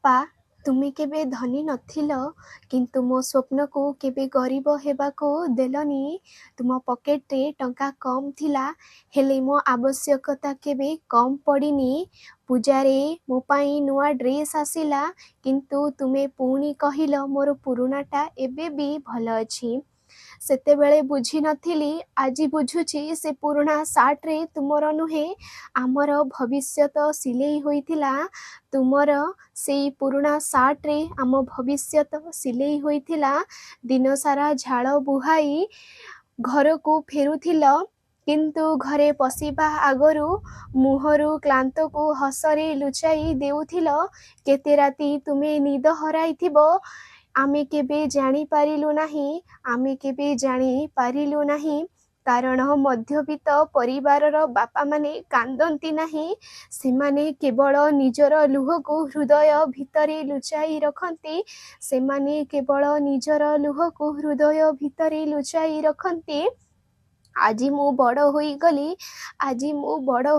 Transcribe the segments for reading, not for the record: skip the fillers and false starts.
ବାପା, ତୁମେ କେବେ ଧନୀ ନଥିଲ, କିନ୍ତୁ ମୋ ସ୍ୱପ୍ନକୁ କେବେ ଗରିବ ହେବାକୁ ଦେଲନି। ତୁମ ପକେଟରେ ଟଙ୍କା କମ୍ ଥିଲା, ହେଲେ ମୋ ଆବଶ୍ୟକତା କେବେ କମ୍ ପଡ଼ିନି। ପୂଜାରେ ମୋ ପାଇଁ ନୂଆ ଡ୍ରେସ୍ ଆସିଲା, କିନ୍ତୁ ତୁମେ ପୁଣି କହିଲ ମୋର ପୁରୁଣାଟା ଏବେ ବି ଭଲ ଅଛି। ସେତେବେଳେ ବୁଝିନଥିଲି, ଆଜି ବୁଝୁଛି ସେ ପୁରୁଣା ସାର୍ଟରେ ତୁମର ନୁହେଁ, ଆମର ଭବିଷ୍ୟତ ସିଲେଇ ହୋଇଥିଲା। ତୁମର ସେଇ ପୁରୁଣା ସାର୍ଟରେ ଆମ ଭବିଷ୍ୟତ ସିଲେଇ ହୋଇଥିଲା। ଦିନସାରା ଝାଳ ବୁହାଇ ଘରକୁ ଫେରୁଥିଲ, କିନ୍ତୁ ଘରେ ପଶିବା ଆଗରୁ ମୁହଁରୁ କ୍ଳାନ୍ତକୁ ହସରେ ଲୁଚାଇ ଦେଉଥିଲ। କେତେ ରାତି ତୁମେ ନିଦ ହରାଇଥିବ, ଆମେ କେବେ ଜାଣିପାରିଲୁ ନାହିଁ। କାରଣ ମଧ୍ୟବିତ୍ତ ପରିବାରର ବାପାମାନେ କାନ୍ଦନ୍ତି ନାହିଁ। ସେମାନେ କେବଳ ନିଜର ଲୁହକୁ ହୃଦୟ ଭିତରେ ଲୁଚାଇ ରଖନ୍ତି। ଆଜି ମୁଁ ବଡ଼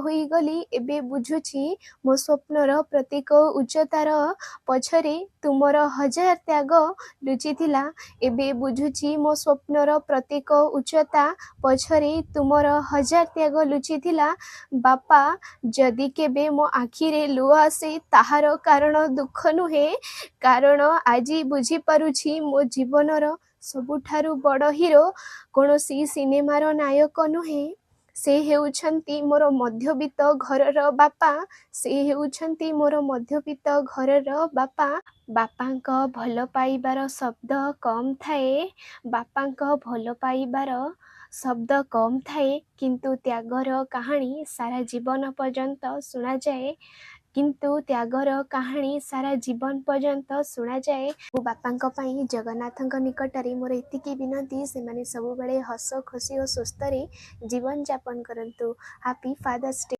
ହୋଇଗଲି, ଏବେ ବୁଝୁଛି ମୋ ସ୍ୱପ୍ନର ପ୍ରତ୍ୟେକ ଉଚ୍ଚତାର ପଛରେ ତୁମର ହଜାର ତ୍ୟାଗ ଲୁଚିଥିଲା। ଏବେ ବୁଝୁଛି ମୋ ସ୍ୱପ୍ନର ପ୍ରତ୍ୟେକ ଉଚ୍ଚତା ପଛରେ ତୁମର ହଜାର ତ୍ୟାଗ ଲୁଚିଥିଲା। ବାପା, ଯଦି କେବେ ମୋ ଆଖିରେ ଲୁହ ଆସେ, ତାହାର କାରଣ ଦୁଃଖ ନୁହେଁ, କାରଣ ଆଜି ବୁଝିପାରୁଛି ମୋ ଜୀବନର ସବୁଠାରୁ ବଡ଼ ହିରୋ କୌଣସି ସିନେମାର ନାୟକ ନୁହେଁ, ସେ ହେଉଛନ୍ତି ମୋର ମଧ୍ୟବିତ୍ତ ଘରର ବାପା। ବାପାଙ୍କ ଭଲ ପାଇବାର ଶବ୍ଦ କମ୍ ଥାଏ, କିନ୍ତୁ ତ୍ୟାଗର କାହାଣୀ ସାରା ଜୀବନ ପର୍ଯ୍ୟନ୍ତ ଶୁଣାଯାଏ। ମୋ ବାପାଙ୍କ ପାଇଁ ଜଗନ୍ନାଥଙ୍କ ନିକଟରେ ମୋର ଏତିକି ବିନତି, ସେମାନେ ସବୁବେଳେ ହସ ଖୁସି ଓ ସୁସ୍ଥରେ ଜୀବନ ଯାପନ କରନ୍ତୁ। Happy fathers day.